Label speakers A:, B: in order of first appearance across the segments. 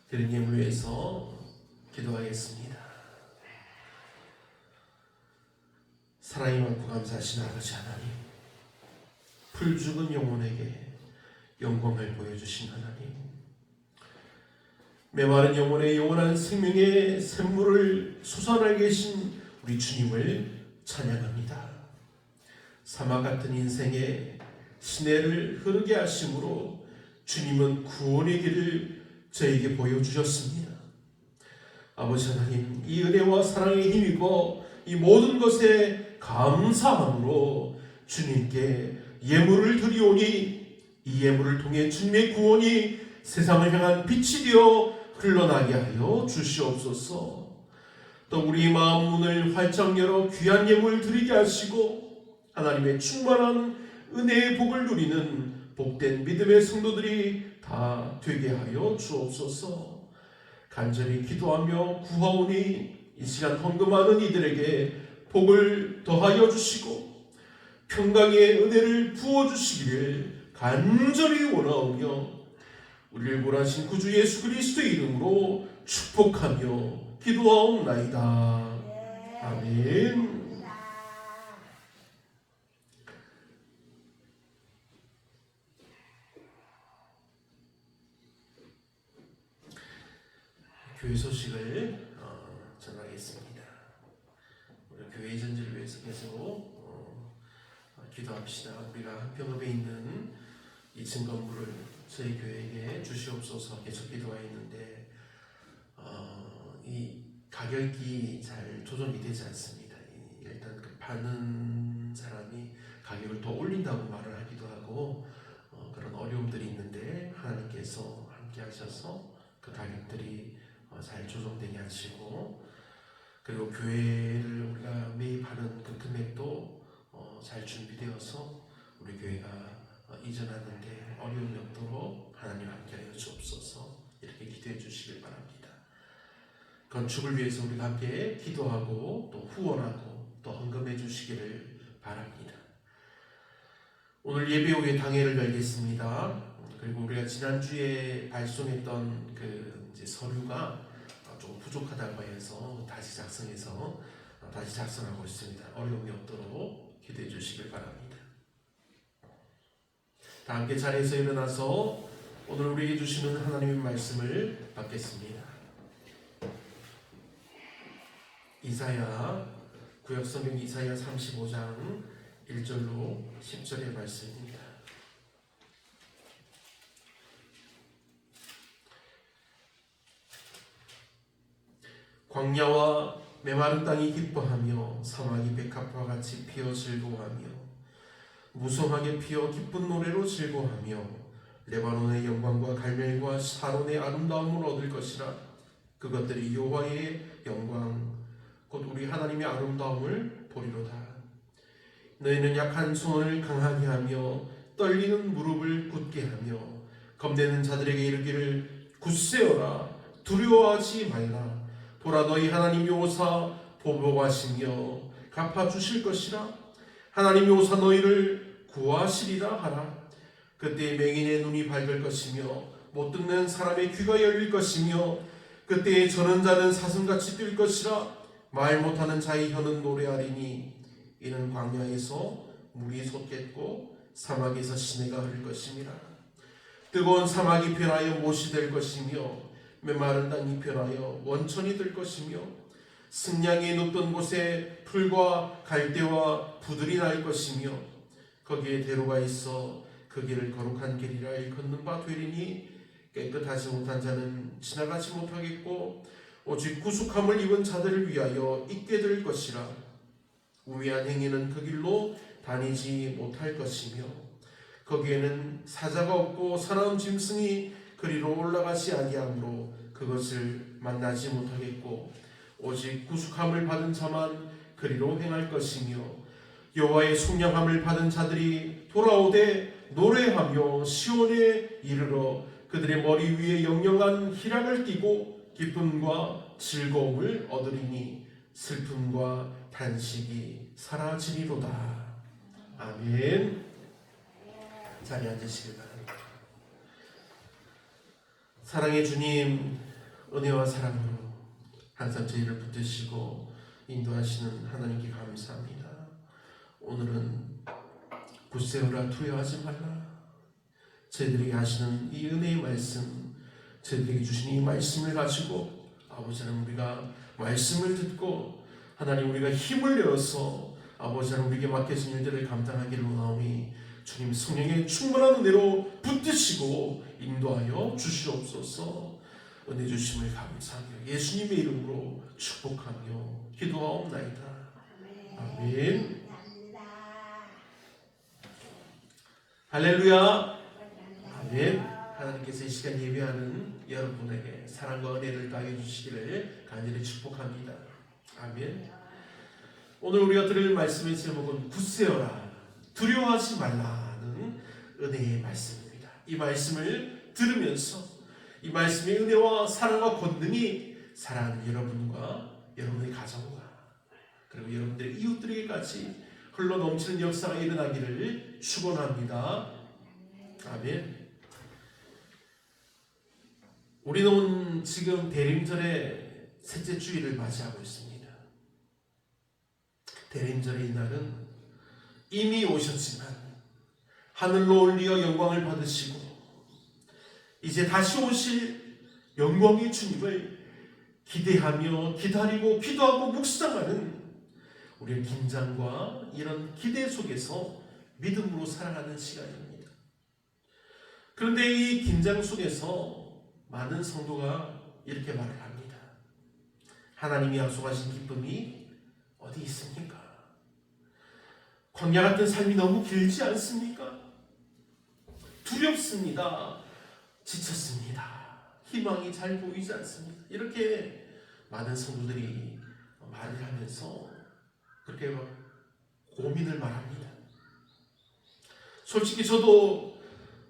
A: 드린 예물 위해서 기도하겠습니다. 사랑이 많고 감사하신 아버지 하나님, 풀죽은 영혼에게 영광을 보여주신 하나님, 메마른 영혼의 영원한 생명의 샘물을 솟아나게 계신 우리 주님을 찬양합니다. 사막 같은 인생에 시내를 흐르게 하심으로 주님은 구원의 길을 저에게 보여주셨습니다. 아버지 하나님, 이 은혜와 사랑에 힘입어 이 모든 것에 감사함으로 주님께 예물을 드리오니 이 예물을 통해 주님의 구원이 세상을 향한 빛이 되어 흘러나게 하여 주시옵소서. 또 우리 마음 문을 활짝 열어 귀한 예물 드리게 하시고 하나님의 충만한 은혜의 복을 누리는 복된 믿음의 성도들이 다 되게 하여 주옵소서. 간절히 기도하며 구하오니 이 시간 헌금하는 이들에게 복을 더하여 주시고 평강의 은혜를 부어주시기를 간절히 원하오며 우리를 구원하신 구주 예수 그리스도의 이름으로 축복하며 기도하옵나이다. 아멘. 교회 소식을 전하겠습니다. 우리 교회 전체를 위해서 계속 기도합시다. 우리가 한평읍에 있는 2층 건물을 저희 교회에게 주시옵소서 계속 기도하였는데 이 가격이 잘 조정이 되지 않습니다. 일단 그 파는 사람이 가격을 더 올린다고 말을 하기도 하고 그런 어려움들이 있는데 하나님께서 함께 하셔서 그 가격들이 잘 조정되게 하시고 그리고 교회를 우리가 매입하는 그 금액도 잘 준비되어서 우리 교회가 이전하는데 어려움이 없도록 하나님 함께하여 주옵소서. 이렇게 기도해 주시길 바랍니다. 건축을 위해서 우리가 함께 기도하고 또 후원하고 또 헌금해 주시기를 바랍니다. 오늘 예배 후에 당회를 열겠습니다. 그리고 우리가 지난주에 발송했던 그 이제 서류가 좀 부족하다고 해서 다시 작성하고 있습니다. 어려움이 없도록 기도해 주시길 바랍니다. 다 함께 자리에서 일어나서 오늘 우리에게 주시는 하나님의 말씀을 받겠습니다. 이사야 구약성경 이사야 35장 1절로 10절의 말씀입니다. 광야와 메마른 땅이 기뻐하며 사막이 백합과 같이 피어 즐거워하며 무성하게 피어 기쁜 노래로 즐거워하며 레바논의 영광과 갈멜과 사론의 아름다움을 얻을 것이라. 그것들이 여호와의 영광 곧 우리 하나님의 아름다움을 보리로다. 너희는 약한 손을 강하게 하며 떨리는 무릎을 굳게 하며 겁내는 자들에게 이르기를 굳세어라 두려워하지 말라. 보라 너희 하나님 여호사 보복하시며 갚아주실 것이라. 하나님 여호사 너희를 구하시리라 하라. 그때 맹인의 눈이 밝을 것이며 못 듣는 사람의 귀가 열릴 것이며 그때에 저는 자는 사슴같이 뛸 것이라. 말 못하는 자의 혀는 노래하리니 이는 광야에서 물이 솟겠고 사막에서 시내가 흐를 것임이라. 뜨거운 사막이 변하여 못이 될 것이며 메마른 땅이 변하여 원천이 될 것이며 승냥이 눕던 곳에 풀과 갈대와 부들이 날 것이며 거기에 대로가 있어 그 길을 거룩한 길이라 일컫는 바 되리니 깨끗하지 못한 자는 지나가지 못하겠고 오직 구속함을 입은 자들을 위하여 있게 될 것이라. 우매한 행위는 그 길로 다니지 못할 것이며 거기에는 사자가 없고 사나운 짐승이 그리로 올라가지 아니하므로 그것을 만나지 못하겠고 오직 구속함을 받은 자만 그리로 행할 것이며 여호와의 속량함을 받은 자들이 돌아오되 노래하며 시온에 이르러 그들의 머리 위에 영영한 희락을 띠고 기쁨과 즐거움을 얻으리니 슬픔과 단식이 사라지리로다. 아멘. 자리에 앉으시길 바랍니다. 사랑의 주님, 은혜와 사랑으로 항상 저희를 붙드시고 인도하시는 하나님께 감사합니다. 오늘은 굳세어라 두려워하지 말라, 저희들에게 하시는 이 은혜의 말씀, 저희들에게 주신 이 말씀을 가지고 아버지 하나님, 우리가 말씀을 듣고 하나님 우리가 힘을 내어서 아버지 하나님 우리에게 맡겨진 일들을 감당하기를 원하오니 주님 성령의 충만한 은혜로 붙드시고 인도하여 주시옵소서. 은혜 주심을 감사하며 예수님의 이름으로 축복하며 기도하옵나이다. 아멘. 할렐루야. 아멘. 하나님께서 이 시간 예배하는 여러분에게 사랑과 은혜를 더하여 주시기를 간절히 축복합니다. 아멘. 오늘 우리가 들을 말씀의 제목은 굳세어라 두려워하지 말라는 은혜의 말씀입니다. 이 말씀을 들으면서 이 말씀의 은혜와 사랑과 권능이 사랑하는 여러분과 여러분의 가정과 그리고 여러분들의 이웃들에게까지 흘러넘치는 역사가 일어나기를 축원합니다. 아멘. 우리는 지금 대림절의 셋째 주일을 맞이하고 있습니다. 대림절의 이날은 이미 오셨지만 하늘로 올리어 영광을 받으시고 이제 다시 오실 영광의 주님을 기대하며 기다리고 기도하고 묵상하는 우리의 긴장과 이런 기대 속에서 믿음으로 살아가는 시간입니다. 그런데 이 긴장 속에서 많은 성도가 이렇게 말을 합니다. 하나님이 약속하신 기쁨이 어디 있습니까? 광야 같은 삶이 너무 길지 않습니까? 두렵습니다. 지쳤습니다. 희망이 잘 보이지 않습니다. 이렇게 많은 성도들이 말을 하면서 그렇게 고민을 말합니다. 솔직히 저도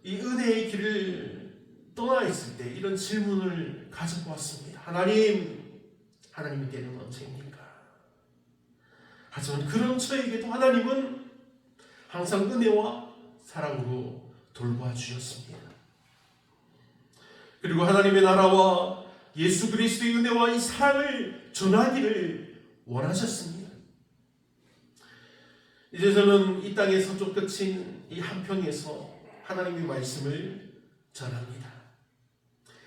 A: 이 은혜의 길을 떠나 있을 때 이런 질문을 가져보았습니다. 하나님의 때는 언제입니까? 하지만 그런 저에게도 하나님은 항상 은혜와 사랑으로 돌봐 주셨습니다. 그리고 하나님의 나라와 예수 그리스도의 은혜와 이 사랑을 전하기를 원하셨습니다. 이제 저는 이 땅의 서쪽 끝인 이 한평에서 하나님의 말씀을 전합니다.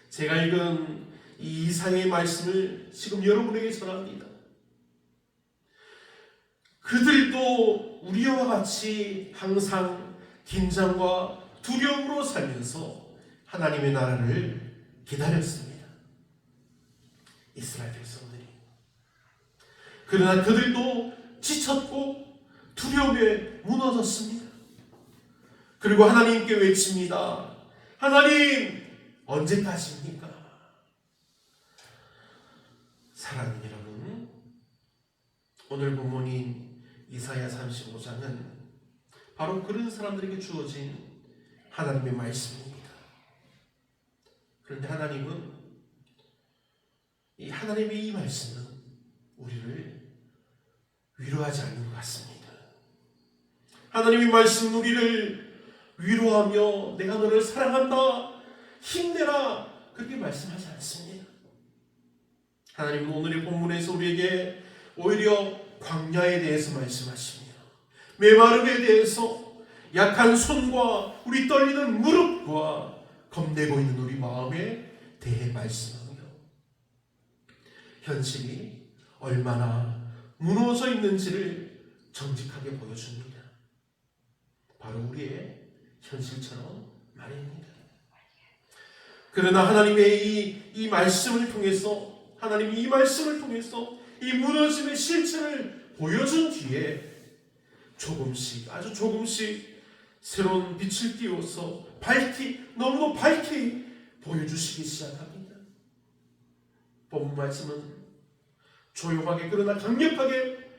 A: 제가 읽은 이 이사야의 말씀을 지금 여러분에게 전합니다. 그들도 우리와 같이 항상 긴장과 두려움으로 살면서 하나님의 나라를 기다렸습니다. 이스라엘 백성들이. 그러나 그들도 지쳤고 두려움에 무너졌습니다. 그리고 하나님께 외칩니다. 하나님, 언제까지입니까? 사랑하는 여러분, 오늘 본문인 이사야 35장은 바로 그런 사람들에게 주어진 하나님의 말씀입니다. 그런데 하나님은 하나님의 이 말씀은 우리를 위로하지 않는 것 같습니다. 하나님의 말씀은 우리를 위로하며 내가 너를 사랑한다, 힘내라, 그렇게 말씀하지 않습니다. 하나님은 오늘의 본문에서 우리에게 오히려 광야에 대해서 말씀하십니다. 메마름에 대해서, 약한 손과 우리 떨리는 무릎과 겁내고 있는 우리 마음에 대해 말씀하며 현실이 얼마나 무너져 있는지를 정직하게 보여줍니다. 바로 우리의 현실처럼 말입니다. 그러나 하나님의 이 말씀을 통해서, 하나님이 이 말씀을 통해서 이 무너짐의 실체를 보여준 뒤에 조금씩, 아주 조금씩 새로운 빛을 띄워서 너무도 밝게 보여주시기 시작합니다. 본문 말씀은 조용하게 그러나 강력하게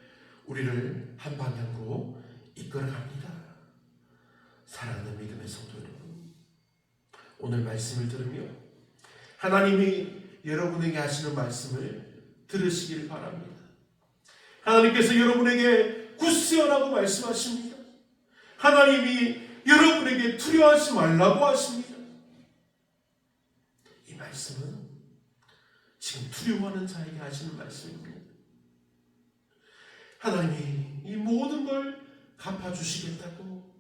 A: 우리를 한 방향으로 이끌어갑니다. 사랑하는 믿음의 성도 여러분, 오늘 말씀을 들으며 하나님이 여러분에게 하시는 말씀을 들으시기를 바랍니다. 하나님께서 여러분에게 굳세어라고 말씀하십니다. 하나님이 여러분에게 두려워하지 말라고 하십니다. 이 말씀은 지금 두려워하는 자에게 하시는 말씀입니다. 하나님이 이 모든 걸 갚아주시겠다고,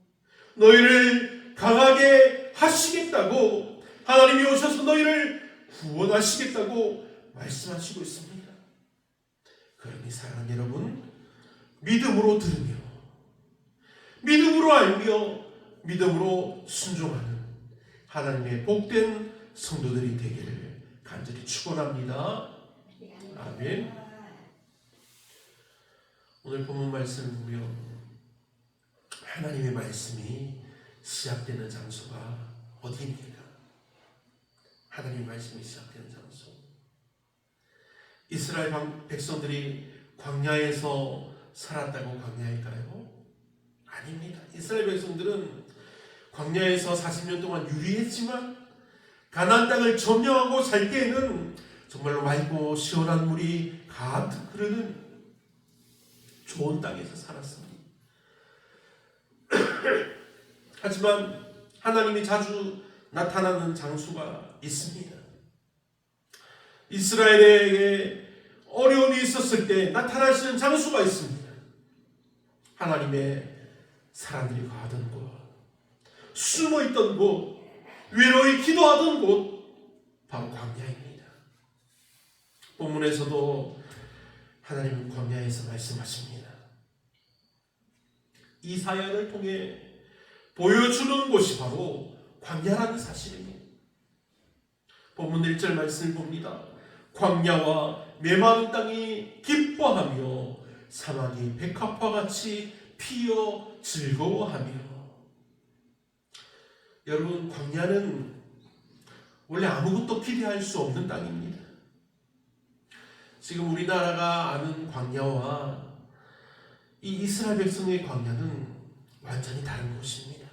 A: 너희를 강하게 하시겠다고, 하나님이 오셔서 너희를 구원하시겠다고 말씀하시고 있습니다. 그러니 사랑하는 여러분, 믿음으로 들으며 믿음으로 알며 믿음으로 순종하는 하나님의 복된 성도들이 되기를 간절히 축원합니다. 아멘. 오늘 본문 말씀을 보면 하나님의 말씀이 시작되는 장소가 어디입니까? 하나님의 말씀이 시작되는 장소. 이스라엘 백성들이 광야에서 살았다고 광야일까요? 아닙니다. 이스라엘 백성들은 광야에서 40년 동안 유리했지만 가나안 땅을 점령하고 살 때에는 정말로 맑고 시원한 물이 가득 흐르는 좋은 땅에서 살았습니다. 하지만 하나님이 자주 나타나는 장소가 있습니다. 이스라엘에게 어려움이 있었을 때 나타나시는 장소가 있습니다. 하나님의 사람들이 가던 곳, 숨어있던 곳, 외로이 기도하던 곳, 바로 광야입니다. 본문에서도 하나님은 광야에서 말씀하십니다. 이 사연을 통해 보여주는 곳이 바로 광야라는 사실입니다. 본문 1절 말씀을 봅니다. 광야와 메마른 땅이 기뻐하며 사막이 백합화 같이 피어 즐거워하며. 여러분, 광야는 원래 아무것도 기대할 수 없는 땅입니다. 지금 우리나라가 아는 광야와 이 이스라엘 백성의 광야는 완전히 다른 곳입니다.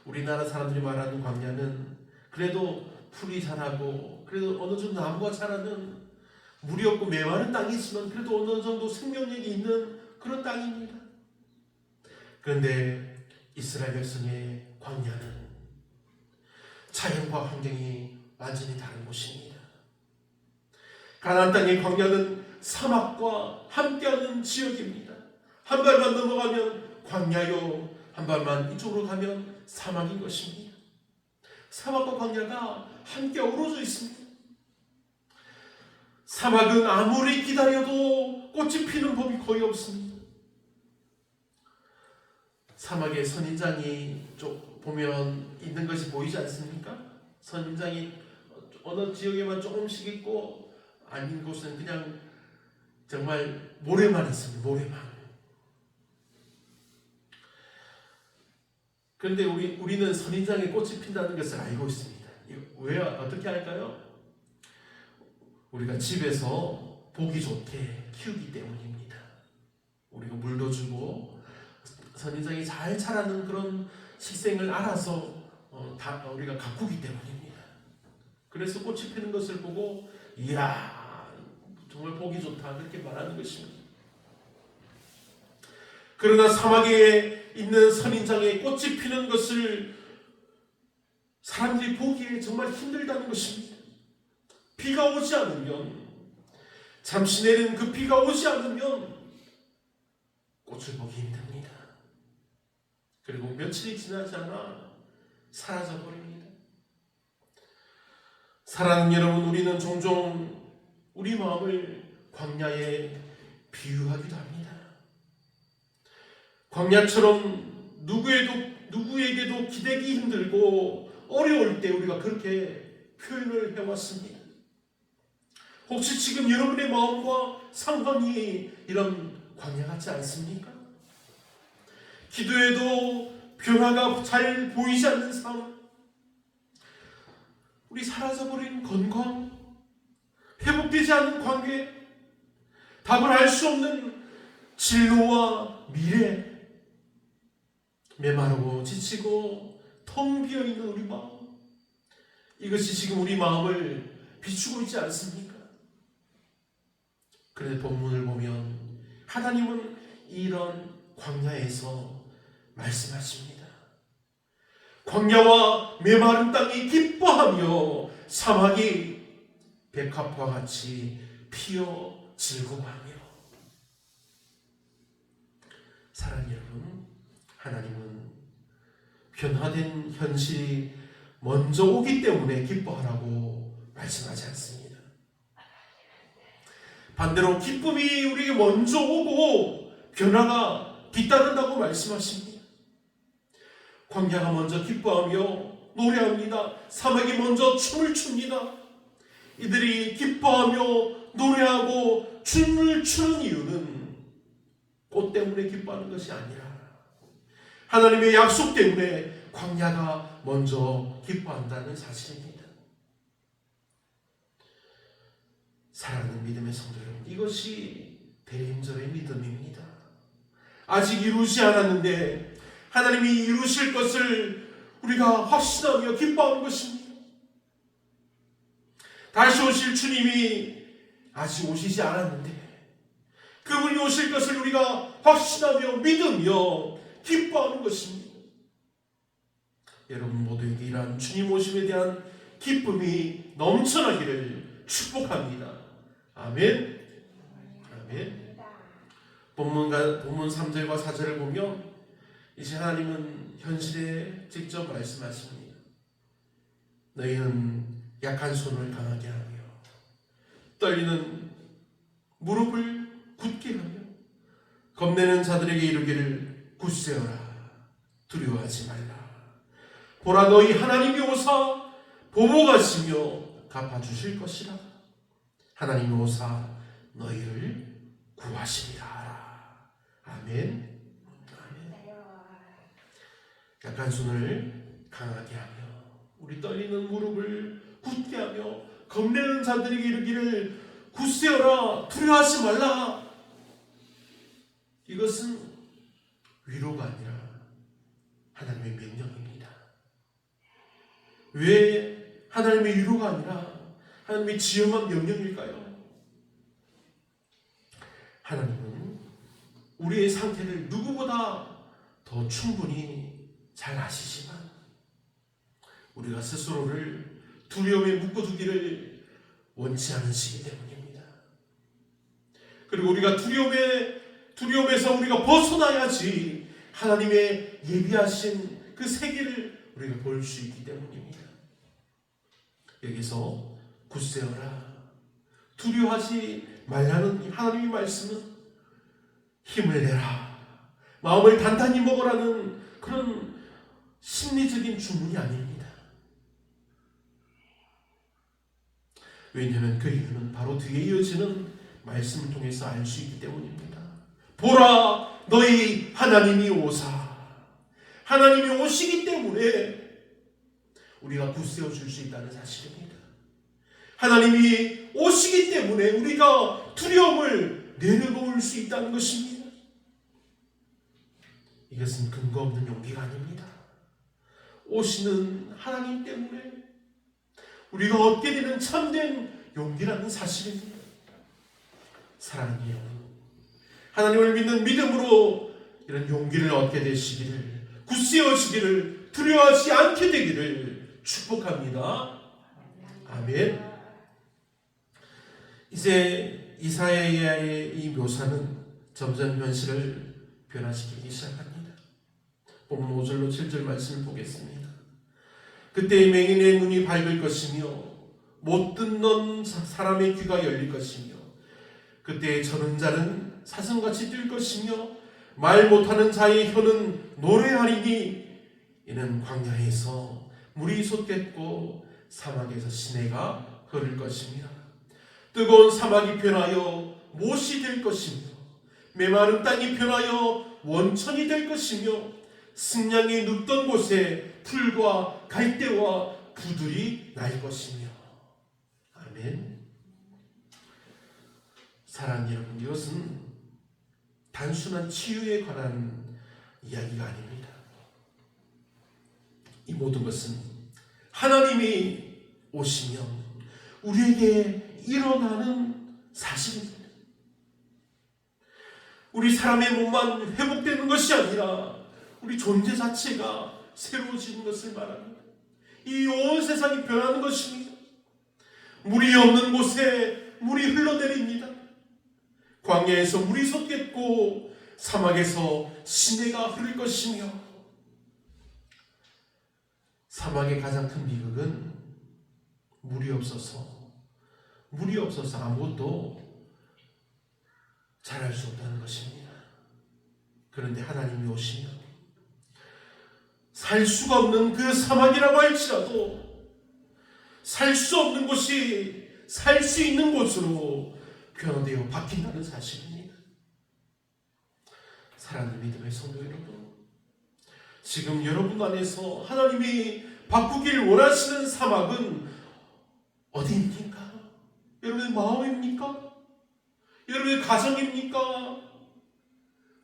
A: 우리나라 사람들이 말하는 광야는 그래도 풀이 자라고 그래도 어느 정도 나무가 자라는 물이 없고 메마른 땅이지만 그래도 어느 정도 생명력이 있는 그런 땅입니다. 그런데 이스라엘 백성의 광야는 자연과 환경이 완전히 다른 곳입니다. 가나안 땅의 광야는 사막과 함께하는 지역입니다. 한 발만 넘어가면 광야요, 한 발만 이쪽으로 가면 사막인 것입니다. 사막과 광야가 함께 어우러져 있습니다. 사막은 아무리 기다려도 꽃이 피는 법이 거의 없습니다. 사막에 선인장이 쪽 보면 있는 것이 보이지 않습니까? 선인장이 어느 지역에만 조금씩 있고 아닌 곳은 그냥 정말 모래만 있습니다. 모래만. 그런데 우리는 선인장에 꽃이 핀다는 것을 알고 있습니다. 왜 어떻게 할까요? 우리가 집에서 보기 좋게 키우기 때문입니다. 우리가 물도 주고 선인장이 잘 자라는 그런 식생을 알아서 우리가 가꾸기 때문입니다. 그래서 꽃이 피는 것을 보고 이야 정말 보기 좋다 그렇게 말하는 것입니다. 그러나 사막에 있는 선인장에 꽃이 피는 것을 사람들이 보기에 정말 힘들다는 것입니다. 비가 오지 않으면, 잠시 내린 그 비가 오지 않으면 꽃을 보기 힘듭니다. 그리고 며칠이 지나지 않아 사라져 버립니다. 사랑하는 여러분, 우리는 종종 우리 마음을 광야에 비유하기도 합니다. 광야처럼 누구에게도 기대기 힘들고 어려울 때 우리가 그렇게 표현을 해왔습니다. 혹시 지금 여러분의 마음과 상황이 이런 광야 같지 않습니까? 기도에도 변화가 잘 보이지 않는 상황, 우리 사라져버린 건강, 회복되지 않는 관계, 답을 알 수 없는 진로와 미래, 메마르고 지치고 텅 비어있는 우리 마음, 이것이 지금 우리 마음을 비추고 있지 않습니까? 그런데 본문을 보면 하나님은 이런 광야에서 말씀하십니다. 광야와 메마른 땅이 기뻐하며 사막이 백합화 같이 피어 즐거워하며. 사랑하는 여러분, 하나님은 변화된 현실이 먼저 오기 때문에 기뻐하라고 말씀하지 않습니다. 반대로 기쁨이 우리에게 먼저 오고 변화가 뒤따른다고 말씀하십니다. 광야가 먼저 기뻐하며 노래합니다. 사막이 먼저 춤을 춥니다. 이들이 기뻐하며 노래하고 춤을 추는 이유는 꽃 때문에 기뻐하는 것이 아니라 하나님의 약속 때문에 광야가 먼저 기뻐한다는 사실입니다. 사랑하는 믿음의 성도 여러분, 이것이 대림절의 믿음입니다. 아직 이루지 않았는데 하나님이 이루실 것을 우리가 확신하며 기뻐하는 것입니다. 다시 오실 주님이 아직 오시지 않았는데 그분이 오실 것을 우리가 확신하며 믿으며 기뻐하는 것입니다. 여러분 모두에게 이러한 주님 오심에 대한 기쁨이 넘쳐나기를 축복합니다. 아멘. 아멘. 본문 3절과 4절을 보면 이제 하나님은 현실에 직접 말씀하십니다. 너희는 약한 손을 강하게 하며 떨리는 무릎을 굳게 하며 겁내는 자들에게 이르기를 굳세어라, 두려워하지 말라. 보라, 너희 하나님이 오사 보복하시며 갚아주실 것이라. 하나님이 오사 너희를 구하시리라. 아멘. 아멘. 약한 손을 강하게 하며 우리 떨리는 무릎을 굳게 하며 겁내는 자들에게 이르기를 굳세어라, 두려워하지 말라. 이것은 위로가 아니라 하나님의 명령입니다. 왜 하나님의 위로가 아니라 하나님의 지엄한 명령일까요? 하나님은 우리의 상태를 누구보다 더 충분히 잘 아시지만 우리가 스스로를 두려움에 묶어두기를 원치 않으시기 때문입니다. 그리고 우리가 두려움에서 우리가 벗어나야지 하나님의 예비하신 그 세계를 우리가 볼 수 있기 때문입니다. 여기서 굳세어라, 두려워하지 말라는 하나님의 말씀은 힘을 내라, 마음을 단단히 먹으라는 그런 심리적인 주문이 아닙니다. 왜냐하면 그 이유는 바로 뒤에 이어지는 말씀을 통해서 알 수 있기 때문입니다. 보라, 너희 하나님이 오사. 하나님이 오시기 때문에 우리가 굳세어 줄 수 있다는 사실입니다. 하나님이 오시기 때문에 우리가 두려움을 내려놓을 수 있다는 것입니다. 이것은 근거 없는 용기가 아닙니다. 오시는 하나님 때문에 우리가 얻게 되는 참된 용기라는 사실입니다. 사랑하는 여러분, 하나님을 믿는 믿음으로 이런 용기를 얻게 되시기를, 굳세어지기를, 두려워하지 않게 되기를 축복합니다. 아멘. 이제 이사야의 이 묘사는 점점 현실을 변화시키기 시작합니다. 본문 5절로 7절 말씀을 보겠습니다. 그때 맹인의 눈이 밝을 것이며 못 듣는 사람의 귀가 열릴 것이며 그때 저는 자는 사슴같이 뛸 것이며 말 못하는 자의 혀는 노래하리니 이는 광야에서 물이 솟겠고 사막에서 시내가 흐를 것이며 뜨거운 사막이 변하여 못이 될 것이며 메마른 땅이 변하여 원천이 될 것이며 승냥이 눕던 곳에 풀과 갈대와 부들이 날 것이며. 아멘. 사랑하는 여러분, 이것은 단순한 치유에 관한 이야기가 아닙니다. 이 모든 것은 하나님이 오시면 우리에게 일어나는 사실입니다. 우리 사람의 몸만 회복되는 것이 아니라 우리 존재 자체가 새로워지는 것을 말합니다. 이 온 세상이 변하는 것입니다. 물이 없는 곳에 물이 흘러내립니다. 광야에서 물이 솟겠고 사막에서 시내가 흐를 것이며, 사막의 가장 큰 비극은 물이 없어서 아무것도 잘할 수 없다는 것입니다. 그런데 하나님이 오시면 살 수가 없는 그 사막이라고 할지라도 살 수 없는 곳이 살 수 있는 곳으로 변화되어 바뀐다는 사실입니다. 사랑하는 믿음의 성도 여러분, 지금 여러분 안에서 하나님이 바꾸길 원하시는 사막은 어디입니까? 여러분의 마음입니까? 여러분의 가정입니까?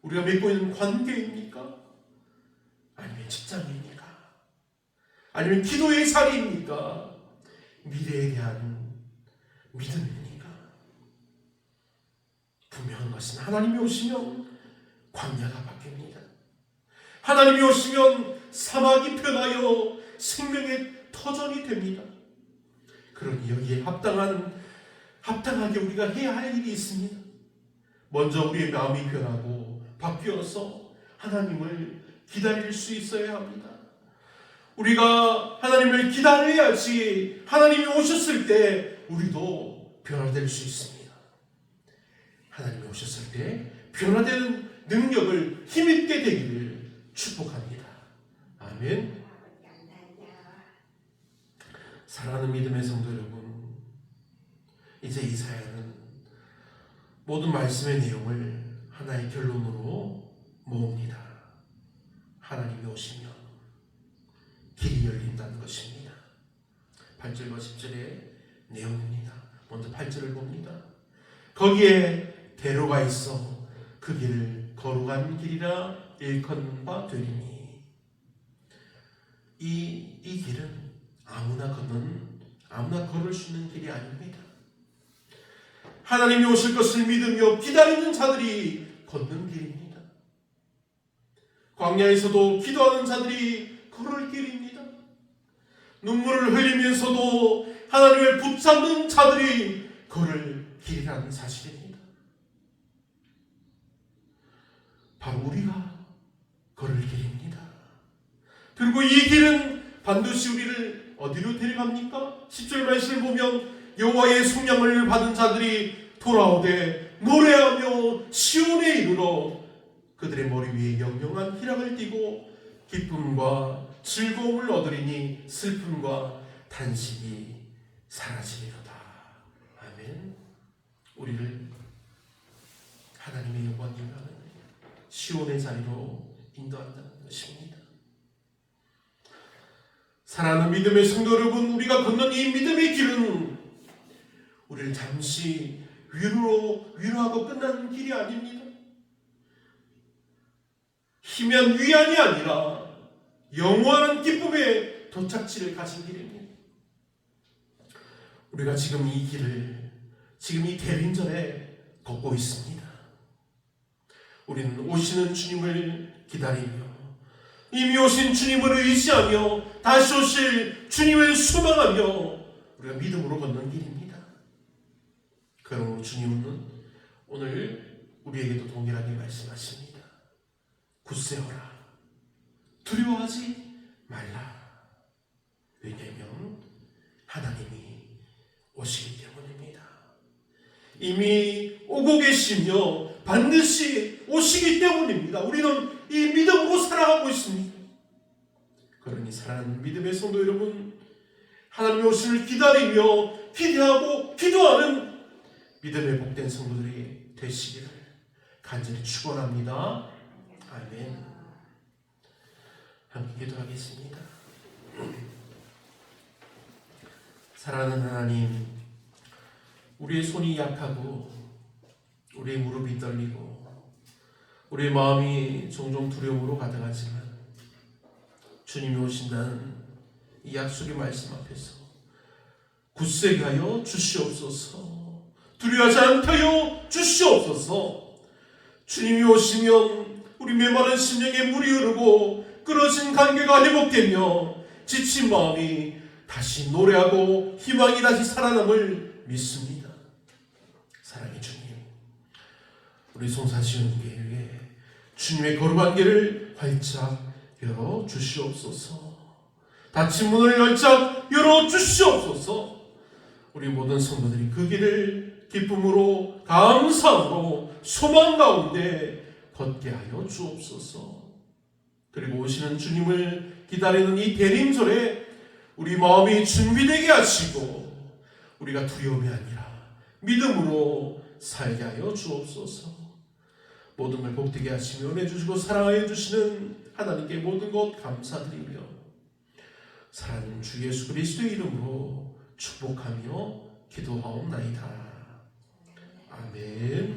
A: 우리가 맺고 있는 관계입니까? 아니면 직장입니까? 아니면 기도의 자리입니까? 미래에 대한 믿음입니까? 분명한 것은 하나님이 오시면 광야가 바뀝니다. 하나님이 오시면 사막이 변하여 생명의 터전이 됩니다. 그러니 여기에 합당하게 우리가 해야 할 일이 있습니다. 먼저 우리의 마음이 변하고 바뀌어서 하나님을 기다릴 수 있어야 합니다. 우리가 하나님을 기다려야지 하나님이 오셨을 때 우리도 변화될 수 있습니다. 하나님이 오셨을 때 변화되는 능력을 힘있게 되기를 축복합니다. 아멘. 사랑하는 믿음의 성도 여러분, 이제 이사야는 모든 말씀의 내용을 하나의 결론으로 모읍니다. 하나님이 오시면 길이 열린다는 것입니다. 8절과 10절의 내용입니다. 먼저 8절을 봅니다. 거기에 대로가 있어 그 길을 거룩한 길이라 일컫는 바 되리니. 이 길은 아무나 걸을 수 있는 길이 아닙니다. 하나님이 오실 것을 믿으며 기다리는 자들이 걷는 길입니다. 광야에서도 기도하는 자들이 걸을 길입니다. 눈물을 흘리면서도 하나님을 붙잡는 자들이 걸을 길이라는 사실입니다. 바로 우리가 걸을 길입니다. 그리고 이 길은 반드시 우리를 어디로 데려갑니까? 10절 말씀을 보면 여호와의 속량을 받은 자들이 돌아오되 노래하며 시온에 이르러 그들의 머리 위에 영영한 희락을 띠고 기쁨과 즐거움을 얻으리니 슬픔과 탄식이 사라지리로다. 아멘. 우리를 하나님의 영광이 임하는 시온의 자리로 인도한다는 것입니다. 사랑하는 믿음의 성도 여러분, 우리가 걷는 이 믿음의 길은 우리를 잠시 위로하고 끝나는 길이 아닙니다. 희미한 위안이 아니라 영원한 기쁨의 도착지를 가진 길입니다. 우리가 지금 이 길을, 지금 이 대림절에 걷고 있습니다. 우리는 오시는 주님을 기다리며 이미 오신 주님을 의지하며 다시 오실 주님을 소망하며 우리가 믿음으로 걷는 길입니다. 그러므로 주님은 오늘 우리에게도 동일하게 말씀하십니다. 굳세어라. 두려워하지 말라. 왜냐하면 하나님이 오시기 때문입니다. 이미 오고 계시며 반드시 오시기 때문입니다. 우리는 이 믿음으로 살아가고 있습니다. 그러니 사랑하는 믿음의 성도 여러분, 하나님의 오심을 기다리며 기대하고 기도하는 믿음의 복된 성도들이 되시기를 간절히 축원합니다. 아멘. 함께 기도하겠습니다. 사랑하는 하나님, 우리의 손이 약하고 우리의 무릎이 떨리고 우리의 마음이 종종 두려움으로 가득하지만 주님이 오신다는 이 약속의 말씀 앞에서 굳세게 하여 주시옵소서. 두려워하지 않게 하여 주시옵소서. 주님이 오시면 우리 메마른 심령에 물이 흐르고 끊어진 관계가 회복되며 지친 마음이 다시 노래하고 희망이 다시 살아남을 믿습니다. 사랑의 주님, 우리 송사시온교회 주님의 거룩한 길을 활짝 열어 주시옵소서. 닫힌 문을 활짝 열어 주시옵소서. 우리 모든 성도들이 그 길을 기쁨으로, 감사함으로, 소망 가운데 걷게 하여 주옵소서. 그리고 오시는 주님을 기다리는 이 대림절에 우리 마음이 준비되게 하시고 우리가 두려움이 아니라 믿음으로 살게 하여 주옵소서. 모든 걸 복되게 하시며 은혜 주시고 사랑하여 주시는 하나님께 모든 것 감사드리며 사랑하는 주 예수 그리스도의 이름으로 축복하며 기도하옵나이다. 아멘.